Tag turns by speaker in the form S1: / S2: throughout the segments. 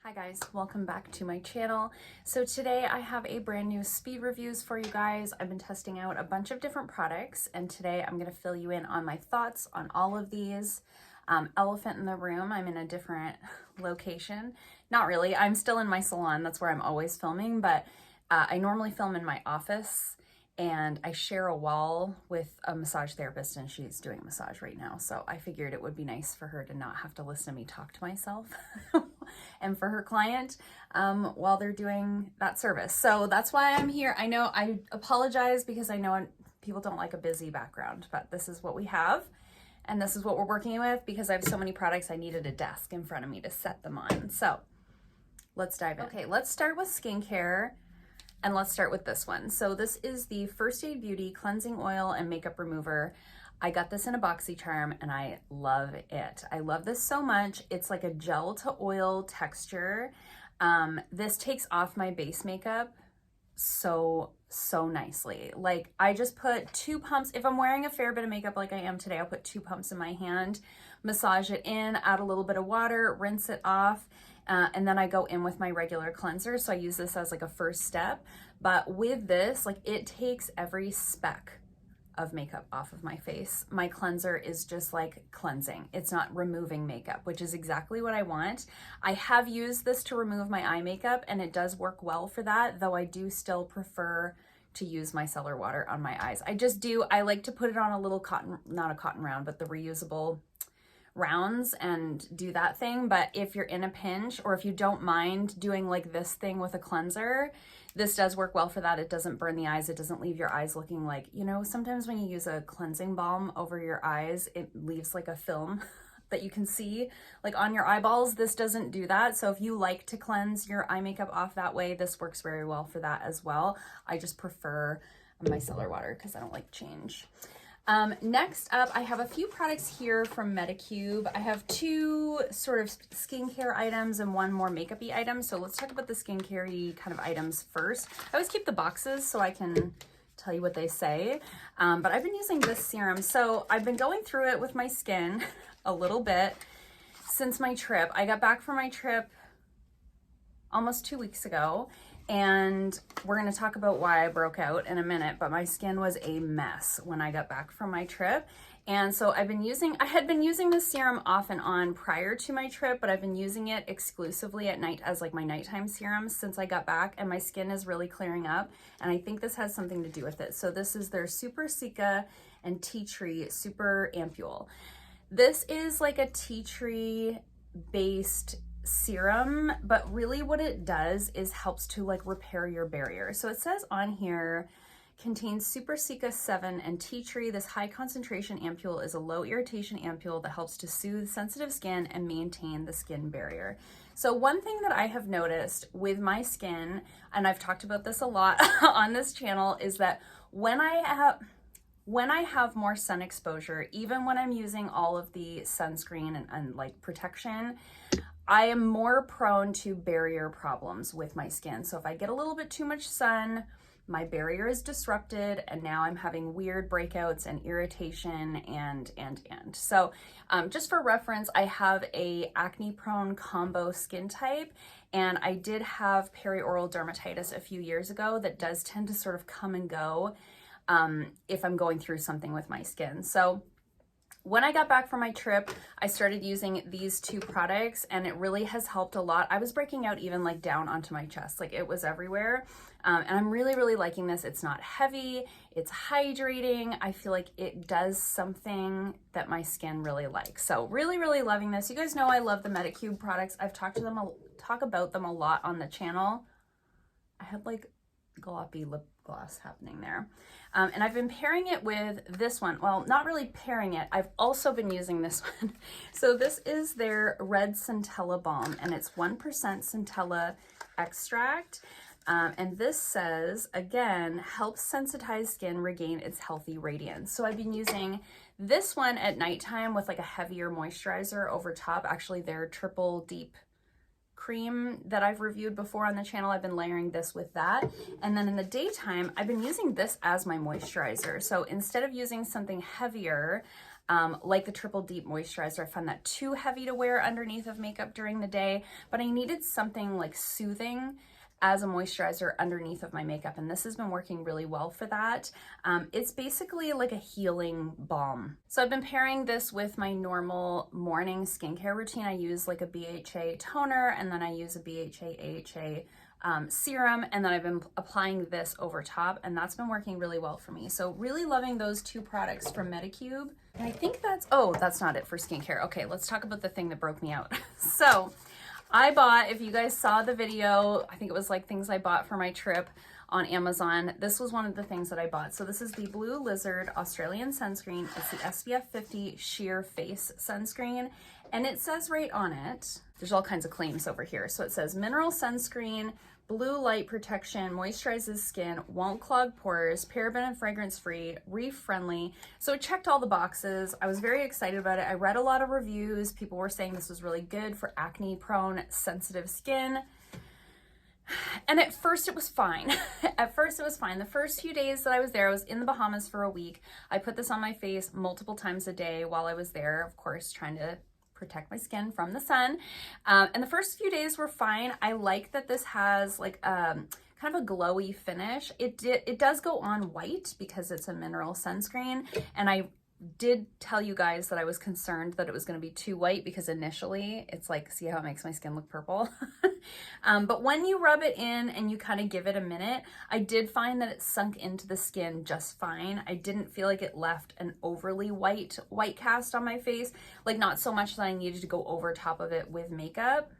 S1: Hi guys, welcome back to my channel. So today I have a brand new speed reviews for you guys. I've been testing out a bunch of different products and today I'm going to fill you in on my thoughts on all of these. Elephant in the room, I'm in a different location. Not really, I'm still in my salon, that's where I'm always filming, but I normally film in my office and I share a wall with a massage therapist and she's doing a massage right now. So I figured it would be nice for her to not have to listen to me talk to myself and for her client while they're doing that service. So that's why I'm here. I know I apologize because I know people don't like a busy background, but this is what we have. And this is what we're working with because I have so many products I needed a desk in front of me to set them on. So let's dive in. Okay, let's start with skincare. And let's start with this one. So this is the First Aid Beauty Cleansing Oil and Makeup Remover. I got this in a BoxyCharm and I love it. I love this so much. It's like a gel to oil texture. This takes off my base makeup so nicely. Like I just put 2 pumps. If I'm wearing a fair bit of makeup like I am today, I'll put 2 pumps in my hand, massage it in, add a little bit of water, rinse it off. And then I go in with my regular cleanser. So I use this as like a first step. But with this, like it takes every speck of makeup off of my face. My cleanser is just like cleansing. It's not removing makeup, which is exactly what I want. I have used this to remove my eye makeup and it does work well for that, though I do still prefer to use micellar water on my eyes. I like to put it on a little cotton, not a cotton round, but the reusable rounds and do that thing. But if you're in a pinch or if you don't mind doing like this thing with a cleanser, this does work well for that. It doesn't burn the eyes. It doesn't leave your eyes looking like, you know, sometimes when you use a cleansing balm over your eyes, it leaves like a film that you can see like on your eyeballs. This doesn't do that. So if you like to cleanse your eye makeup off that way, this works very well for that as well. I just prefer micellar water because I don't like change. Next up, I have a few products here from Medicube. I have 2 sort of skincare items and 1 more makeup-y item. So let's talk about the skincare-y kind of items first. I always keep the boxes so I can tell you what they say. But I've been using this serum. So I've been going through it with my skin a little bit since my trip. I got back from my trip almost 2 weeks ago. And we're going to talk about why I broke out in a minute, but my skin was a mess when I got back from my trip. And so I had been using this serum off and on prior to my trip, but I've been using it exclusively at night as like my nighttime serum since I got back, and my skin is really clearing up. And I think this has something to do with it. So this is their Super Cica and Tea Tree Super Ampule. This is like a tea tree based serum, but really what it does is helps to like repair your barrier. So it says on here, contains Super Cica 7 and tea tree. This high concentration ampule is a low irritation ampule that helps to soothe sensitive skin and maintain the skin barrier. So one thing that I have noticed with my skin, and I've talked about this a lot on this channel, is that when I have more sun exposure, even when I'm using all of the sunscreen and like protection, I am more prone to barrier problems with my skin. So if I get a little bit too much sun, my barrier is disrupted and now I'm having weird breakouts and irritation and. So just for reference, I have a acne prone combo skin type, and I did have perioral dermatitis a few years ago that does tend to sort of come and go if I'm going through something with my skin. So when I got back from my trip, I started using these 2 products and it really has helped a lot. I was breaking out even like down onto my chest, like it was everywhere. And I'm really liking this. It's not heavy, it's hydrating. I feel like it does something that my skin really likes. So really loving this. You guys know I love the Medicube products. I've talk about them a lot on the channel. I had like gloppy lip gloss happening there. And I've been pairing it with this one. Well, not really pairing it. I've also been using this one. So this is their Red Centalla Balm, and it's 1% Centalla extract. And this says, again, helps sensitized skin regain its healthy radiance. So I've been using this one at nighttime with like a heavier moisturizer over top. Actually, their triple deep cream that I've reviewed before on the channel, I've been layering this with that. And then in the daytime, I've been using this as my moisturizer. So instead of using something heavier, like the Triple Deep Moisturizer. I found that too heavy to wear underneath of makeup during the day, but I needed something like soothing as a moisturizer underneath of my makeup, and this has been working really well for that. It's basically like a healing balm. So I've been pairing this with my normal morning skincare routine. I use like a BHA toner, and then I use a BHA AHA serum, and then I've been applying this over top, and that's been working really well for me. So really loving those two products from Medicube. And I think that's not it for skincare. Okay, let's talk about the thing that broke me out. So I bought, if you guys saw the video, I think it was like things I bought for my trip on Amazon. This was one of the things that I bought. So this is the Blue Lizard Australian sunscreen. It's the SPF 50 sheer face sunscreen. And it says right on it, there's all kinds of claims over here. So it says mineral sunscreen, blue light protection, moisturizes skin, won't clog pores, paraben and fragrance free, reef friendly. So it checked all the boxes. I was very excited about it. I read a lot of reviews. People were saying this was really good for acne prone, sensitive skin. And at first it was fine. At first it was fine. The first few days that I was there, I was in the Bahamas for a week. I put this on my face multiple times a day while I was there, of course, trying to protect my skin from the sun. And the first few days were fine. I like that this has like kind of a glowy finish. It does go on white because it's a mineral sunscreen. And I did tell you guys that I was concerned that it was going to be too white because initially it's like, see how it makes my skin look purple? But when you rub it in and you kind of give it a minute, I did find that it sunk into the skin just fine. I didn't feel like it left an overly white cast on my face, like not so much that I needed to go over top of it with makeup.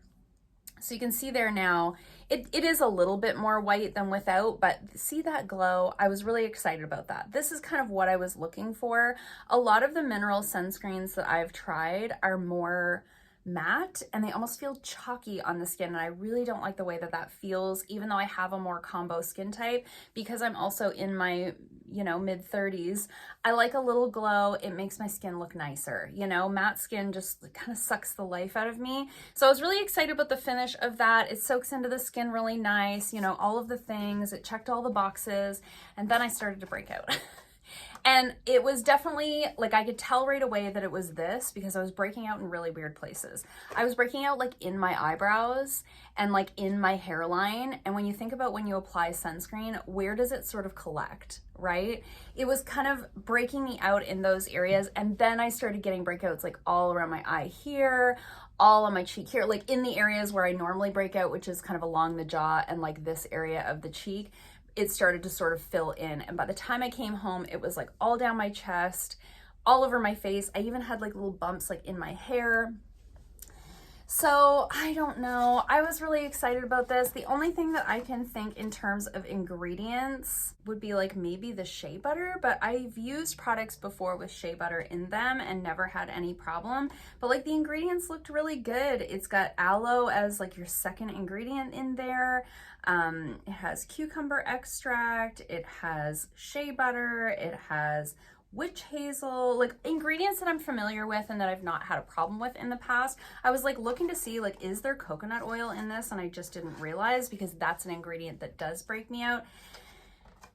S1: So you can see there now, it is a little bit more white than without, but see that glow? I was really excited about that. This is kind of what I was looking for. A lot of the mineral sunscreens that I've tried are more matte and they almost feel chalky on the skin, and I really don't like the way that that feels, even though I have a more combo skin type, because I'm also in my mid-30s. I like a little glow. It makes my skin look nicer. Matte skin just kind of sucks the life out of me. So I was really excited about the finish of that. It soaks into the skin really nice, all of the things. It checked all the boxes, and then I started to break out. And it was definitely, like, I could tell right away that it was this because I was breaking out in really weird places. I was breaking out like in my eyebrows and like in my hairline. And when you think about when you apply sunscreen, where does it sort of collect, right? It was kind of breaking me out in those areas. And then I started getting breakouts like all around my eye here, all on my cheek here, like in the areas where I normally break out, which is kind of along the jaw and like this area of the cheek. It started to sort of fill in. And by the time I came home, it was like all down my chest, all over my face. I even had like little bumps like in my hair. So I don't know. I was really excited about this. The only thing that I can think in terms of ingredients would be like maybe the shea butter, but I've used products before with shea butter in them and never had any problem. But like the ingredients looked really good. It's got aloe as like your second ingredient in there. It has cucumber extract, it has shea butter, it has witch hazel, like ingredients that I'm familiar with and that I've not had a problem with in the past. I was like looking to see like, is there coconut oil in this? And I just didn't realize because that's an ingredient that does break me out.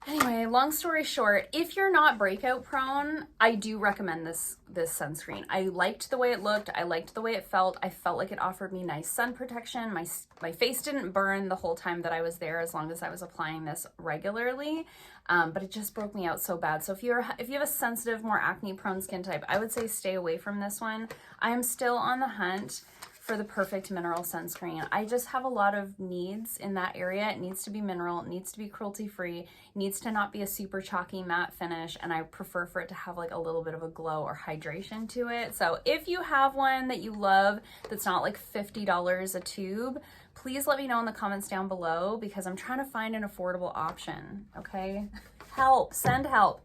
S1: Anyway, long story short, if you're not breakout prone, I do recommend this sunscreen. I liked the way it looked. I liked the way it felt. I felt like it offered me nice sun protection. My face didn't burn the whole time that I was there as long as I was applying this regularly. But it just broke me out so bad. So if you have a sensitive, more acne prone skin type, I would say stay away from this one. I am still on the hunt for the perfect mineral sunscreen. I just have a lot of needs in that area. It needs to be mineral, it needs to be cruelty free, it needs to not be a super chalky matte finish, and I prefer for it to have like a little bit of a glow or hydration to it. So if you have one that you love that's not like $50 a tube, please let me know in the comments down below because I'm trying to find an affordable option, okay? Help, send help.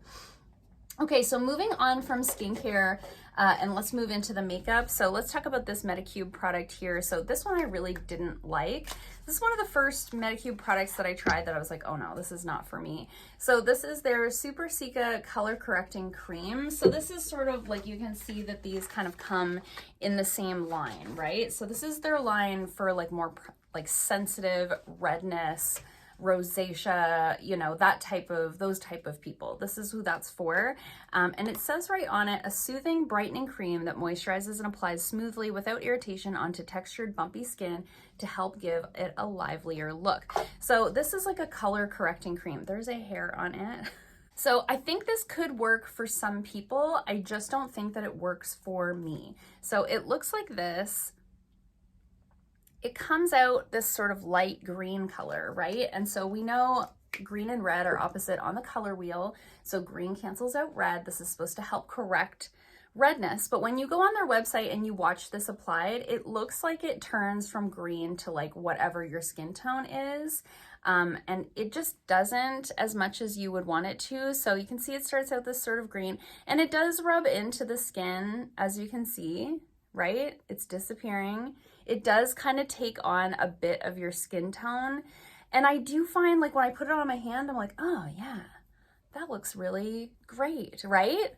S1: Okay, so moving on from skincare, and let's move into the makeup. So let's talk about this Medicube product here. So this one I really didn't like. This is one of the first Medicube products that I tried that I was like, oh no, this is not for me. So this is their Super Cica Color Correcting Cream. So this is sort of like, you can see that these kind of come in the same line, right? So this is their line for like more like sensitive redness, rosacea, you know, those type of people. This is who that's for. And it says right on it, a soothing, brightening cream that moisturizes and applies smoothly without irritation onto textured, bumpy skin to help give it a livelier look. So this is like a color correcting cream. There's a hair on it. So I think this could work for some people. I just don't think that it works for me. So it looks like this. It comes out this sort of light green color, right? And so we know green and red are opposite on the color wheel. So green cancels out red. This is supposed to help correct redness. But when you go on their website and you watch this applied, it looks like it turns from green to like whatever your skin tone is. And it just doesn't as much as you would want it to. So you can see it starts out this sort of green and it does rub into the skin, as you can see, right? It's disappearing. It does kind of take on a bit of your skin tone. And I do find like when I put it on my hand, I'm like, oh yeah, that looks really great, right?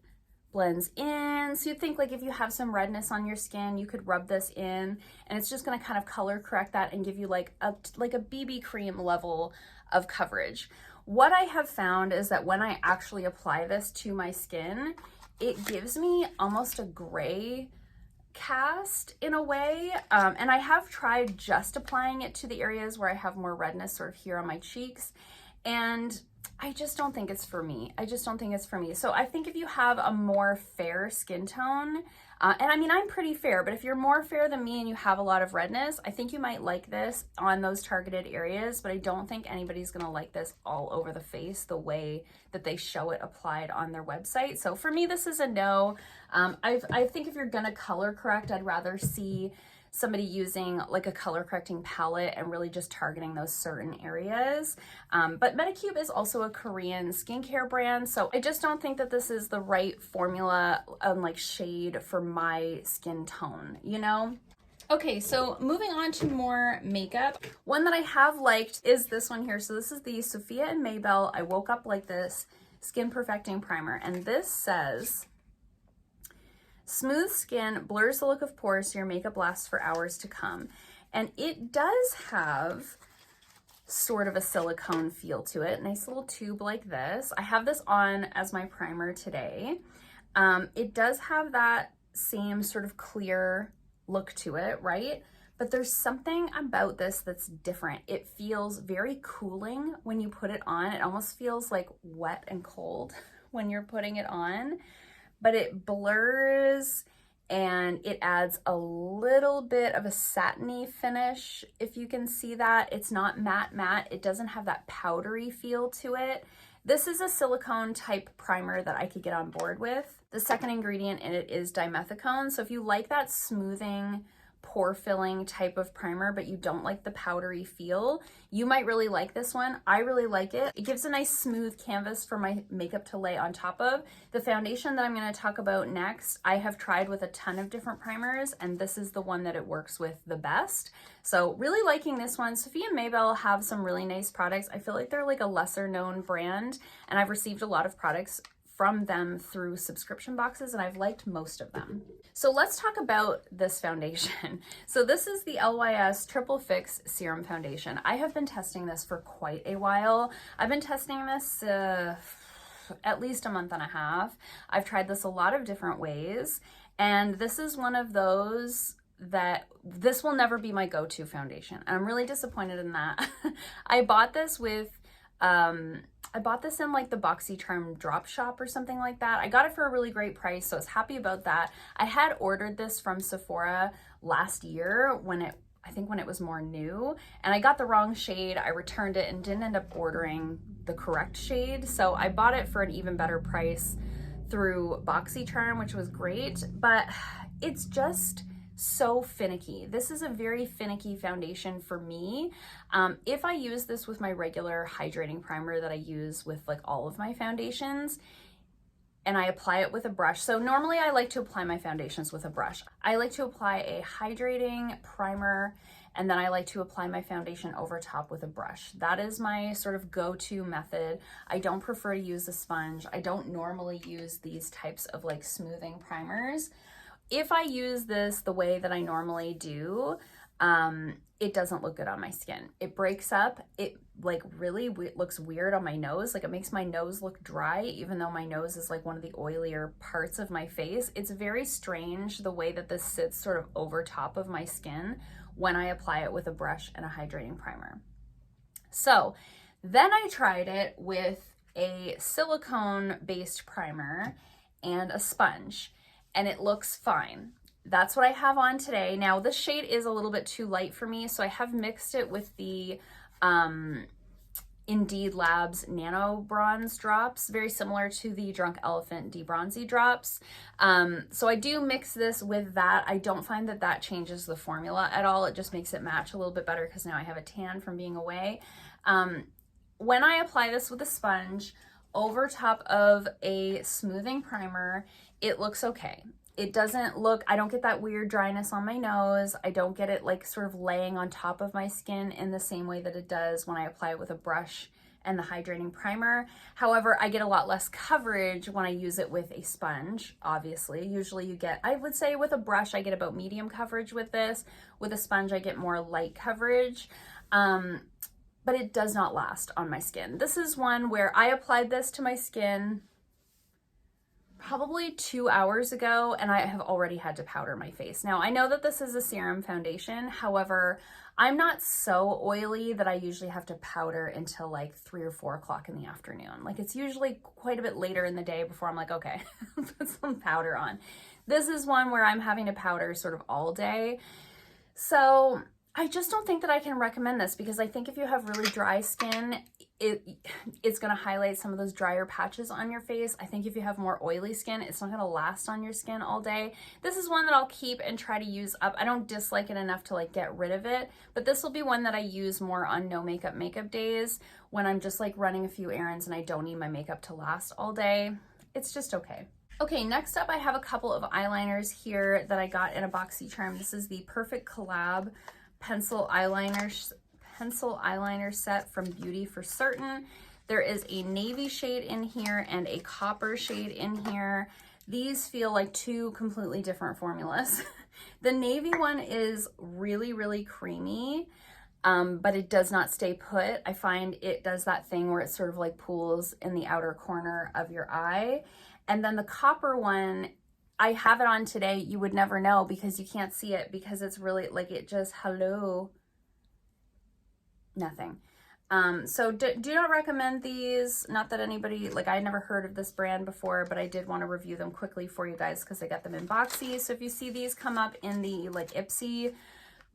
S1: Blends in. So you'd think like if you have some redness on your skin, you could rub this in and it's just going to kind of color correct that and give you like a BB cream level of coverage. What I have found is that when I actually apply this to my skin, it gives me almost a gray cast in a way. And I have tried just applying it to the areas where I have more redness sort of here on my cheeks. And I just don't think it's for me. I just don't think it's for me. So I think if you have a more fair skin tone, and I mean, I'm pretty fair, but if you're more fair than me and you have a lot of redness, I think you might like this on those targeted areas, but I don't think anybody's gonna like this all over the face the way that they show it applied on their website. So for me, this is a no. I think if you're gonna color correct, I'd rather see somebody using like a color correcting palette and really just targeting those certain areas. But Medicube is also a Korean skincare brand, so I just don't think that this is the right formula and like shade for my skin tone, you know? Okay, so moving on to more makeup. One that I have liked is this one here. So this is the Sophia Mabel I Woke Up Like This Skin Perfecting Primer, and this says, smooth skin blurs the look of pores so your makeup lasts for hours to come. And it does have sort of a silicone feel to it. Nice little tube like this. I have this on as my primer today. It does have that same sort of clear look to it, right? But there's something about this that's different. It feels very cooling when you put it on. It almost feels like wet and cold when you're putting it on. But it blurs and it adds a little bit of a satiny finish, if you can see that. It's not matte. It doesn't have that powdery feel to it. This is a silicone type primer that I could get on board with. The second ingredient in it is dimethicone. So if you like that smoothing, pore filling type of primer, but you don't like the powdery feel, you might really like this one. I really like it. It gives a nice smooth canvas for my makeup to lay on top of. The foundation that I'm going to talk about next, I have tried with a ton of different primers, and this is the one that it works with the best. So really liking this one. Sophia Mabel have some really nice products. I feel like they're like a lesser known brand, and I've received a lot of products from them through subscription boxes, and I've liked most of them. So let's talk about this foundation. So this is the LYS Triple Fix Serum Foundation. I have been testing this for quite a while. I've been testing this at least a month and a half. I've tried this a lot of different ways, and this is one of those that this will never be my go-to foundation. And I'm really disappointed in that. I bought this in like the BoxyCharm drop shop or something like that. I got it for a really great price, so I was happy about that. I had ordered this from Sephora last year I think when it was more new, and I got the wrong shade. I returned it and didn't end up ordering the correct shade. So I bought it for an even better price through BoxyCharm, which was great, but it's just so finicky. This is a very finicky foundation for me. If I use this with my regular hydrating primer that I use with like all of my foundations, and I apply it with a brush. So normally I like to apply my foundations with a brush. I like to apply a hydrating primer, and then I like to apply my foundation over top with a brush. That is my sort of go-to method. I don't prefer to use a sponge. I don't normally use these types of like smoothing primers. If I use this the way that I normally do, it doesn't look good on my skin. It breaks up. It like really looks weird on my nose. Like it makes my nose look dry, even though my nose is like one of the oilier parts of my face. It's very strange the way that this sits sort of over top of my skin when I apply it with a brush and a hydrating primer. So then I tried it with a silicone based primer and a sponge, and it looks fine. That's what I have on today. Now this shade is a little bit too light for me, so I have mixed it with the Indeed Labs Nano Bronze drops, very similar to the Drunk Elephant Debronzy drops. So I do mix this with that. I don't find that that changes the formula at all. It just makes it match a little bit better because now I have a tan from being away. When I apply this with a sponge over top of a smoothing primer, it looks okay. It doesn't look, I don't get that weird dryness on my nose. I don't get it like sort of laying on top of my skin in the same way that it does when I apply it with a brush and the hydrating primer. However, I get a lot less coverage when I use it with a sponge, obviously. Usually you get, I would say with a brush, I get about medium coverage with this. With a sponge, I get more light coverage. But it does not last on my skin. This is one where I applied this to my skin probably 2 hours ago, and I have already had to powder my face. Now, I know that this is a serum foundation. However, I'm not so oily that I usually have to powder until like 3 or 4 o'clock in the afternoon. Like it's usually quite a bit later in the day before I'm like, okay, put some powder on. This is one where I'm having to powder sort of all day. So I just don't think that I can recommend this because I think if you have really dry skin, it's going to highlight some of those drier patches on your face. I think if you have more oily skin, it's not going to last on your skin all day. This is one that I'll keep and try to use up. I don't dislike it enough to like get rid of it, but this will be one that I use more on no makeup days when I'm just like running a few errands and I don't need my makeup to last all day. It's just okay. Okay, next up I have a couple of eyeliners here that I got in a BoxyCharm. This is the Perfect Collab pencil eyeliner set from Beauty for Certain. There is a navy shade in here and a copper shade in here. These feel like two completely different formulas. The navy one is really, really creamy, but it does not stay put. I find it does that thing where it sort of like pools in the outer corner of your eye. And then the copper one, I have it on today. You would never know because you can't see it because it's really like it just, hello, nothing. So do not recommend these. Not that anybody, like I never heard of this brand before, but I did want to review them quickly for you guys because I got them in boxy. So if you see these come up in the like Ipsy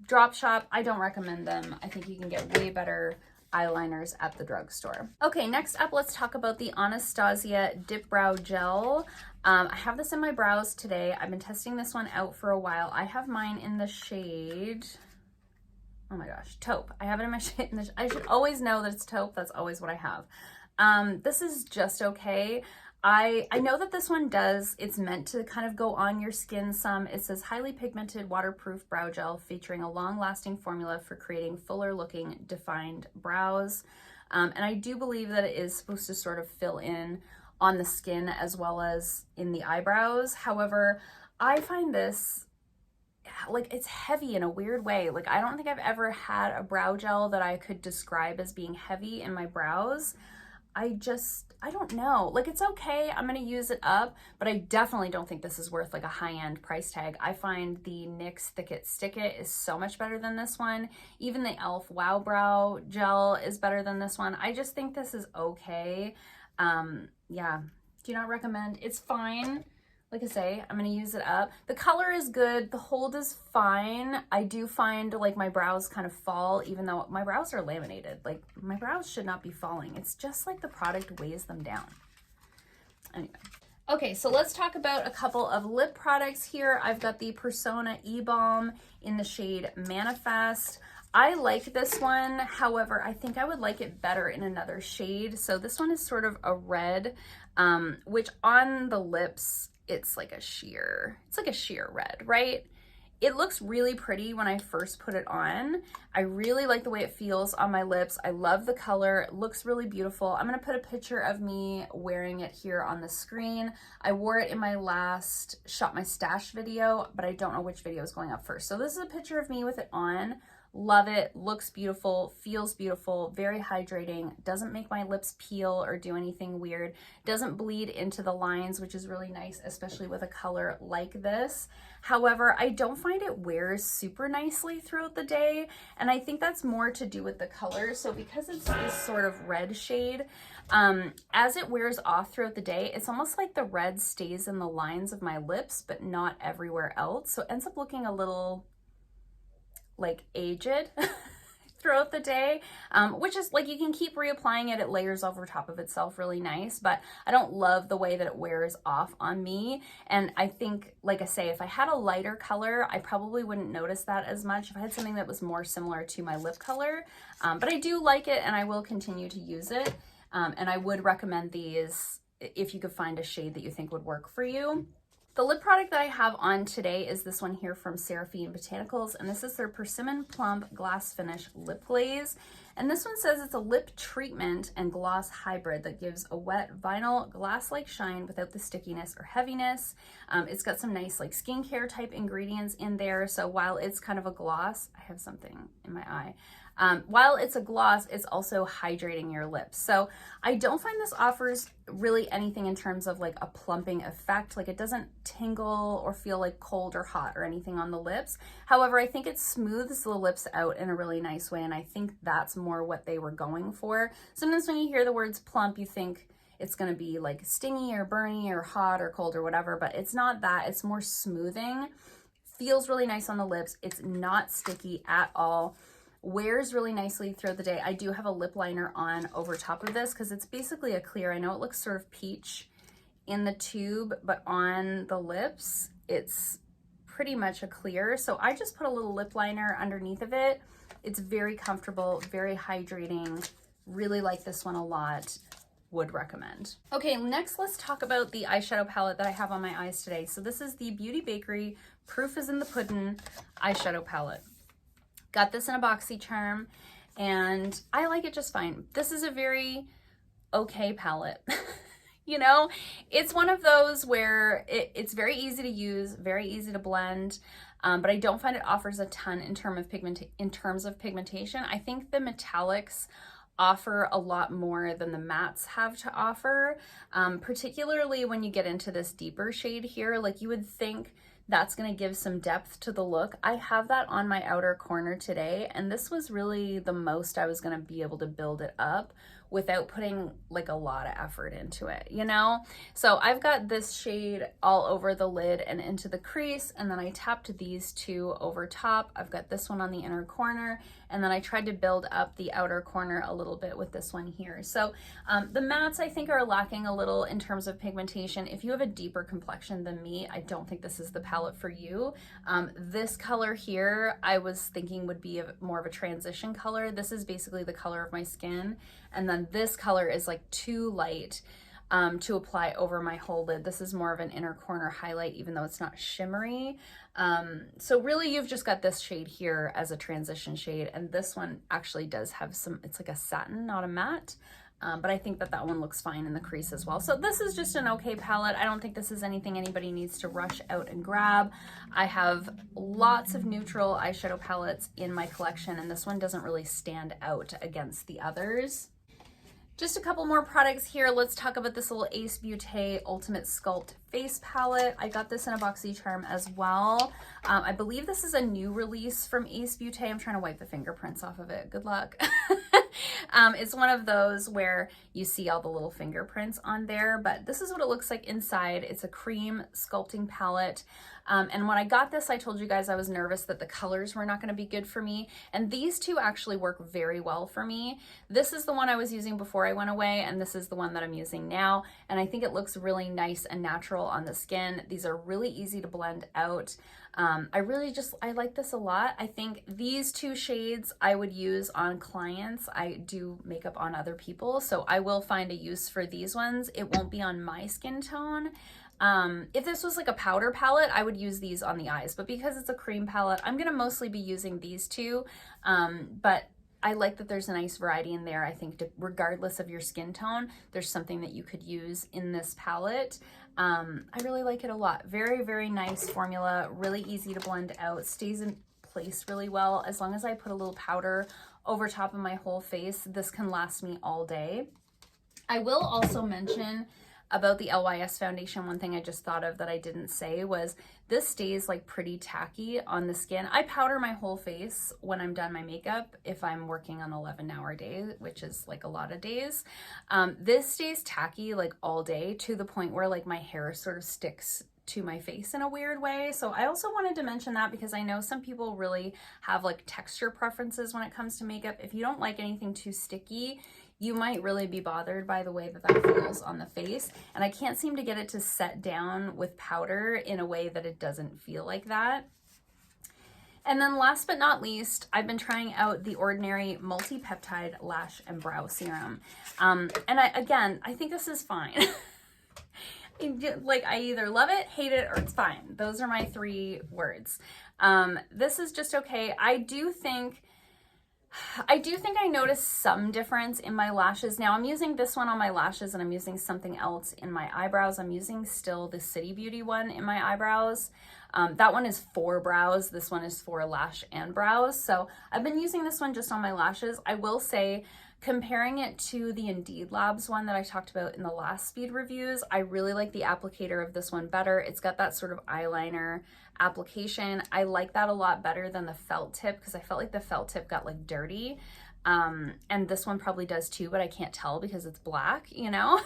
S1: drop shop, I don't recommend them. I think you can get way better eyeliners at the drugstore. Okay, next up, let's talk about the Anastasia Dip Brow Gel. I have this in my brows today. I've been testing this one out for a while. I have mine in the shade, oh my gosh, Taupe. I have it in my shade, I should always know that it's Taupe. That's always what I have. This is just okay. I know that this one does, it's meant to kind of go on your skin some. It says highly pigmented waterproof brow gel featuring a long-lasting formula for creating fuller looking defined brows. And I do believe that it is supposed to sort of fill in on the skin as well as in the eyebrows. However, I find this, like, it's heavy in a weird way. Like, I don't think I've ever had a brow gel that I could describe as being heavy in my brows. I don't know. Like, it's okay. I'm going to use it up, but I definitely don't think this is worth like a high-end price tag. I find the NYX Thick It Stick It is so much better than this one. Even the e.l.f. Wow Brow Gel is better than this one. I just think this is okay. Yeah, do not recommend. It's fine. Like I say, I'm going to use it up. The color is good. The hold is fine. I do find like my brows kind of fall, even though my brows are laminated. Like my brows should not be falling. It's just like the product weighs them down. Anyway. Okay, so let's talk about a couple of lip products here. I've got the Persona E-Balm in the shade Manifest. I like this one. However, I think I would like it better in another shade. So this one is sort of a red, which on the lips, it's like a sheer red, right? It looks really pretty when I first put it on. I really like the way it feels on my lips. I love the color. It looks really beautiful. I'm going to put a picture of me wearing it here on the screen. I wore it in my last Shop My Stash video, but I don't know which video is going up first. So this is a picture of me with it on. Love it, looks beautiful, feels beautiful, very hydrating, doesn't make my lips peel or do anything weird, doesn't bleed into the lines, which is really nice, especially with a color like this. However, I don't find it wears super nicely throughout the day, and I think that's more to do with the color. So because it's this sort of red shade, as it wears off throughout the day, it's almost like the red stays in the lines of my lips, but not everywhere else. So it ends up looking a little like aged throughout the day, which is like, you can keep reapplying it, it layers over top of itself really nice, but I don't love the way that it wears off on me. And I think, like I say, if I had a lighter color, I probably wouldn't notice that as much if I had something that was more similar to my lip color, but I do like it and I will continue to use it, and I would recommend these if you could find a shade that you think would work for you. The lip product that I have on today is this one here from Seraphine Botanicals, and this is their Persimmon Plump Glass Finish Lip Glaze. And this one says it's a lip treatment and gloss hybrid that gives a wet vinyl glass-like shine without the stickiness or heaviness. It's got some nice like skincare type ingredients in there. So while it's kind of a gloss, I have something in my eye. While it's a gloss, it's also hydrating your lips. So I don't find this offers really anything in terms of like a plumping effect. Like, it doesn't tingle or feel like cold or hot or anything on the lips. However, I think it smooths the lips out in a really nice way, and I think that's more what they were going for. Sometimes when you hear the words plump, you think it's going to be like stingy or burny or hot or cold or whatever, but it's not that. It's more smoothing. Feels really nice on the lips. It's not sticky at all. Wears really nicely throughout the day. I do have a lip liner on over top of this because it's basically a clear. I know it looks sort of peach in the tube, but on the lips, it's pretty much a clear. So I just put a little lip liner underneath of it. It's very comfortable, very hydrating. Really like this one a lot. Would recommend. Okay, next let's talk about the eyeshadow palette that I have on my eyes today. So this is the Beauty Bakerie Proof is in the Puddin eyeshadow palette. Got this in a boxy charm and I like it just fine. This is a very okay palette. You know, it's one of those where it's very easy to use, very easy to blend, but I don't find it offers a ton in terms of pigmentation. I think the metallics offer a lot more than the mattes have to offer, particularly when you get into this deeper shade here. Like, you would think that's going to give some depth to the look. I have that on my outer corner today, and this was really the most I was going to be able to build it up without putting like a lot of effort into it, you know? So I've got this shade all over the lid and into the crease, and then I tapped these two over top. I've got this one on the inner corner, and then I tried to build up the outer corner a little bit with this one here. So the mattes I think are lacking a little in terms of pigmentation. If you have a deeper complexion than me, I don't think this is the palette for you. This color here, I was thinking would be more of a transition color. This is basically the color of my skin. And then this color is like too light to apply over my whole lid. This is more of an inner corner highlight, even though it's not shimmery. So really you've just got this shade here as a transition shade. And this one actually does have some, it's like a satin, not a matte. But I think that that one looks fine in the crease as well. So this is just an okay palette. I don't think this is anything anybody needs to rush out and grab. I have lots of neutral eyeshadow palettes in my collection, and this one doesn't really stand out against the others. Just a couple more products here. Let's talk about this little Ace Beaute Ultimate Sculpt Face Palette. I got this in a boxy charm as well. I believe this is a new release from Ace Beaute. I'm trying to wipe the fingerprints off of it. Good luck. It's one of those where you see all the little fingerprints on there, but this is what it looks like inside. It's a cream sculpting palette. And when I got this, I told you guys I was nervous that the colors were not going to be good for me. And these two actually work very well for me. This is the one I was using before I went away, and this is the one that I'm using now. And I think it looks really nice and natural on the skin. These are really easy to blend out. I like this a lot. I think these two shades I would use on clients. I do makeup on other people, so I will find a use for these ones. It won't be on my skin tone, If this was like a powder palette, I would use these on the eyes, but because it's a cream palette, I'm gonna mostly be using these two. But I like that there's a nice variety in there. I think regardless of your skin tone, there's something that you could use in this palette. I really like it a lot. Very, very nice formula, really easy to blend out, stays in place really well. As long as I put a little powder over top of my whole face, this can last me all day. I will also mention about the LYS foundation, one thing I just thought of that I didn't say was this stays like pretty tacky on the skin. I powder my whole face when I'm done my makeup if I'm working on 11-hour day, which is like a lot of days. This stays tacky like all day to the point where like my hair sort of sticks to my face in a weird way. So I also wanted to mention that because I know some people really have like texture preferences when it comes to makeup. If you don't like anything too sticky, you might really be bothered by the way that that feels on the face. And I can't seem to get it to set down with powder in a way that it doesn't feel like that. And then last but not least, I've been trying out the Ordinary Multi-Peptide Lash and Brow Serum. And I think this is fine. Like I either love it, hate it, or it's fine. Those are my three words. This is just okay. I do think I noticed some difference in my lashes. Now I'm using this one on my lashes and I'm using something else in my eyebrows. I'm using still the City Beauty one in my eyebrows. That one is for brows. This one is for lash and brows. So I've been using this one just on my lashes. I will say, comparing it to the Indeed Labs one that I talked about in the last speed reviews, I really like the applicator of this one better. It's got that sort of eyeliner application. I like that a lot better than the felt tip because I felt like the felt tip got like dirty. And this one probably does too, but I can't tell because it's black, you know?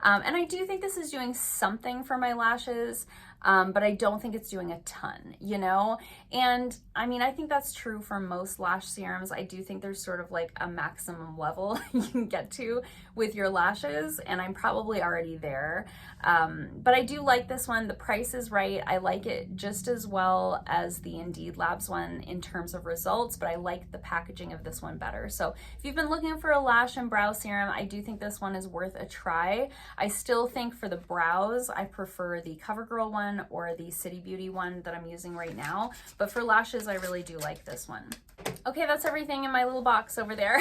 S1: And I do think this is doing something for my lashes, but I don't think it's doing a ton, you know? And I mean, I think that's true for most lash serums. I do think there's sort of like a maximum level you can get to with your lashes, and I'm probably already there. But I do like this one. The price is right. I like it just as well as the Indeed Labs one in terms of results, but I like the packaging of this one better. So if you've been looking for a lash and brow serum, I do think this one is worth a try. I still think for the brows, I prefer the CoverGirl one or the City Beauty one that I'm using right now. But for lashes, I really do like this one. Okay, that's everything in my little box over there.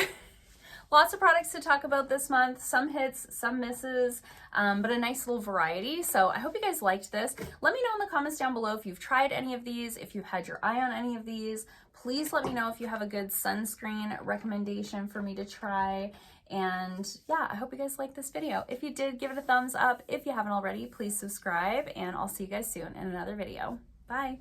S1: Lots of products to talk about this month, some hits, some misses, but a nice little variety. So I hope you guys liked this. Let me know in the comments down below if you've tried any of these, if you've had your eye on any of these. Please let me know if you have a good sunscreen recommendation for me to try. And yeah, I hope you guys liked this video. If you did, give it a thumbs up. If you haven't already, please subscribe, and I'll see you guys soon in another video. Bye.